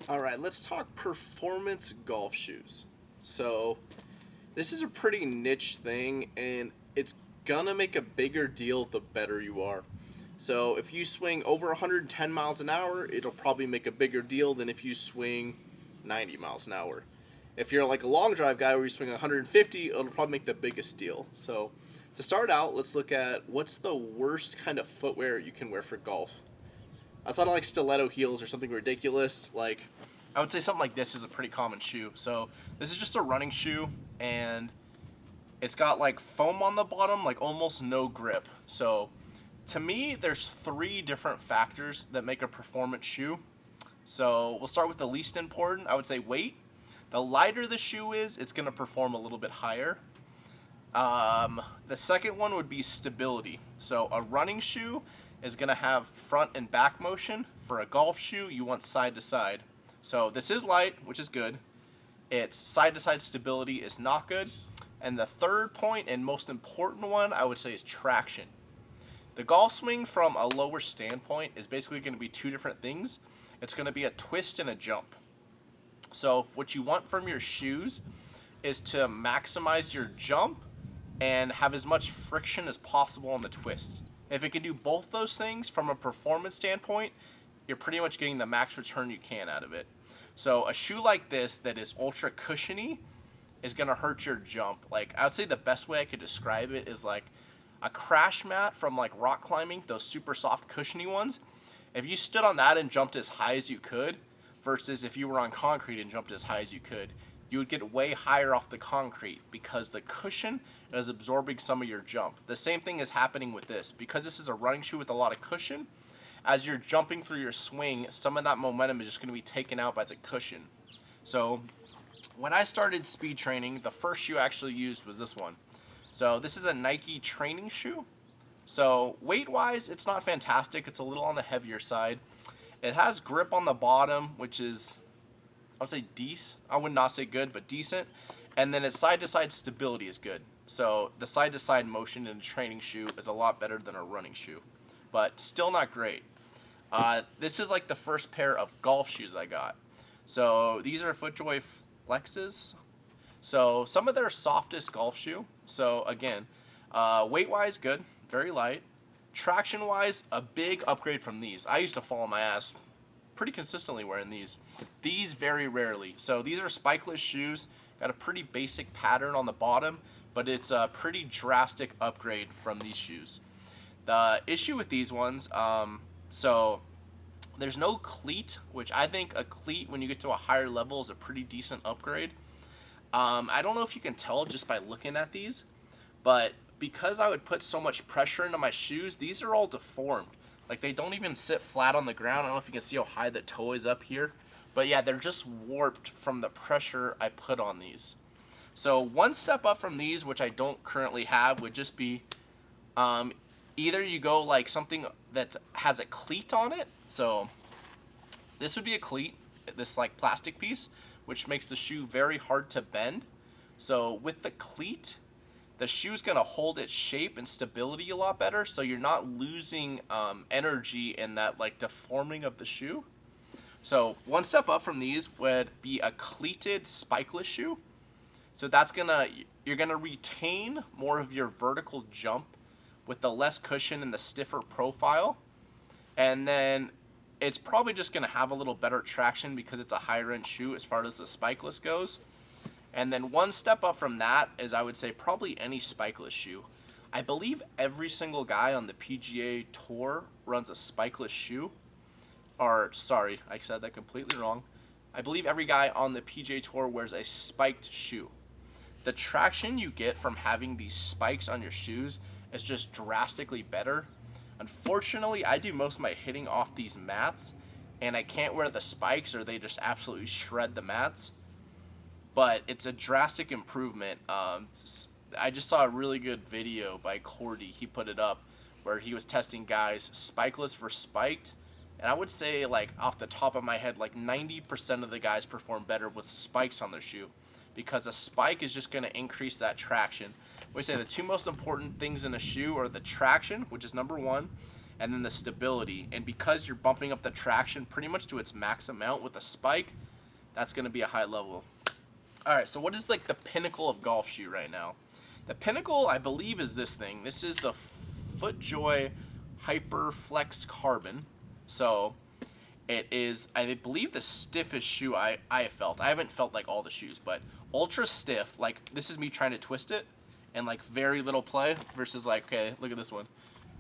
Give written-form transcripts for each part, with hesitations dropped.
All right, let's talk performance golf shoes. So, this is a pretty niche thing, and it's gonna make a bigger deal the better you are. So, if you swing over 110 miles an hour, it'll probably make a bigger deal than if you swing 90 miles an hour. If you're like a long drive guy where you swing 150, it'll probably make the biggest deal. So, to start out, let's look at what's the worst kind of footwear you can wear for golf. Outside of like stiletto heels or something ridiculous, like I would say something like this is a pretty common shoe. So this is just a running shoe, and it's got like foam on the bottom, like almost no grip. So to me, there's three different factors that make a performance shoe. So we'll start with the least important. I would say weight. The lighter the shoe is, it's going to perform a little bit higher. The second one would be stability. So a running shoe is going to have front and back motion. For a golf shoe, you want side to side. So this is light, which is good. Its side to side stability is not good. And the third point and most important one, I would say, is traction. The golf swing from a lower standpoint is basically going to be two different things. It's going to be a twist and a jump. So what you want from your shoes is to maximize your jump and have as much friction as possible on the twist. If it can do both those things from a performance standpoint, you're pretty much getting the max return you can out of it. So a shoe like this that is ultra cushiony is going to hurt your jump. Like, I would say the best way I could describe it is like a crash mat from like rock climbing, those super soft cushiony ones. If you stood on that and jumped as high as you could versus if you were on concrete and jumped as high as you could, you would get way higher off the concrete because the cushion is absorbing some of your jump. The same thing is happening with this. Because this is a running shoe with a lot of cushion, as you're jumping through your swing, some of that momentum is just going to be taken out by the cushion. So when I started speed training, the first shoe I actually used was this one. So this is a Nike training shoe. So weight-wise, it's not fantastic. It's a little on the heavier side. It has grip on the bottom, which is, I would say decent. I would not say good, but decent. And then its side-to-side stability is good. So the side-to-side motion in a training shoe is a lot better than a running shoe, but still not great. This is like the first pair of golf shoes I got. So these are FootJoy Flexes. So some of their softest golf shoe. So again, weight-wise, good, very light. Traction-wise, a big upgrade from these. I used to fall on my ass pretty consistently wearing these. These very rarely. So these are spikeless shoes. Got a pretty basic pattern on the bottom, but it's a pretty drastic upgrade from these shoes. The issue with these ones, so there's no cleat, which I think a cleat when you get to a higher level is a pretty decent upgrade. I don't know if you can tell just by looking at these, but because I would put so much pressure into my shoes, these are all deformed. Like, they don't even sit flat on the ground. I don't know if you can see how high the toe is up here. But yeah, they're just warped from the pressure I put on these. So one step up from these, which I don't currently have, would just be either you go like something that has a cleat on it. So this would be a cleat, this like plastic piece, which makes the shoe very hard to bend. So with the cleat, the shoe's going to hold its shape and stability a lot better, so you're not losing energy in that like deforming of the shoe. So one step up from these would be a cleated spikeless shoe. So you're gonna retain more of your vertical jump with the less cushion and the stiffer profile. And then it's probably just gonna have a little better traction because it's a higher end shoe as far as the spikeless goes. And then one step up from that is, I would say, probably any spikeless shoe. I believe every single guy on the PGA Tour runs a spikeless shoe. Or, sorry, I said that completely wrong. I believe every guy on the PGA Tour wears a spiked shoe. The traction you get from having these spikes on your shoes is just drastically better. Unfortunately, I do most of my hitting off these mats, and I can't wear the spikes or they just absolutely shred the mats. But it's a drastic improvement. I just saw a really good video by Cordy. He put it up where he was testing guys spikeless versus spiked. And I would say, like, off the top of my head, like 90% of the guys perform better with spikes on their shoe, because a spike is just going to increase that traction. We say the two most important things in a shoe are the traction, which is number one, and then the stability. And because you're bumping up the traction pretty much to its max amount with a spike, that's going to be a high level. All right, so what is like the pinnacle of golf shoe right now? The pinnacle, I believe, is this thing. This is the FootJoy HyperFlex Carbon. So it is, I believe, the stiffest shoe I have felt. I haven't felt like all the shoes, but ultra stiff. Like, this is me trying to twist it and like very little play versus like, okay, look at this one.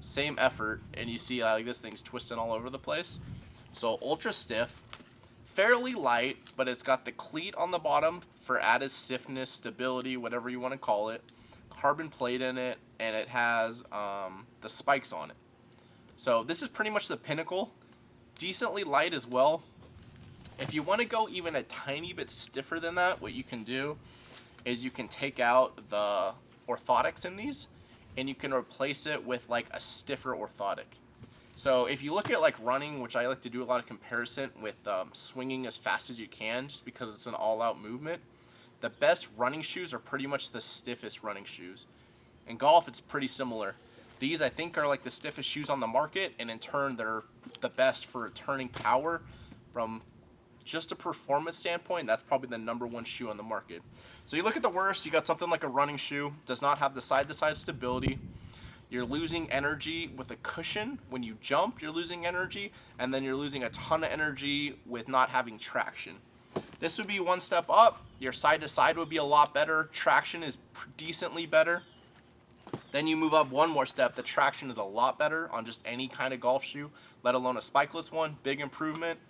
Same effort, and you see like this thing's twisting all over the place. So ultra stiff, fairly light, but it's got the cleat on the bottom for added stiffness, stability, whatever you want to call it. Carbon plate in it, and it has the spikes on it. So this is pretty much the pinnacle. Decently light as well. If you want to go even a tiny bit stiffer than that, what you can do is you can take out the orthotics in these, and you can replace it with like a stiffer orthotic. So if you look at like running, which I like to do a lot of comparison with swinging as fast as you can, just because it's an all-out movement, the best running shoes are pretty much the stiffest running shoes. In golf, it's pretty similar. These, I think, are like the stiffest shoes on the market, and in turn, they're the best for returning power. From just a performance standpoint, that's probably the #1 shoe on the market. So you look at the worst, you got something like a running shoe, does not have the side-to-side stability. You're losing energy with a cushion. When you jump, you're losing energy, and then you're losing a ton of energy with not having traction. This would be one step up. Your side-to-side would be a lot better. Traction is decently better. Then you move up one more step. The traction is a lot better on just any kind of golf shoe, let alone a spikeless one. Big improvement.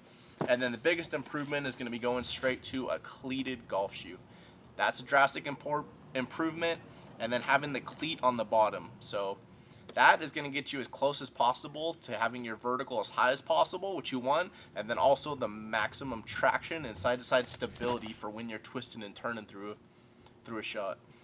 And then the biggest improvement is going to be going straight to a cleated golf shoe. That's a drastic improvement. And then having the cleat on the bottom. So that is going to get you as close as possible to having your vertical as high as possible, which you want, and then also the maximum traction and side-to-side stability for when you're twisting and turning through a shot.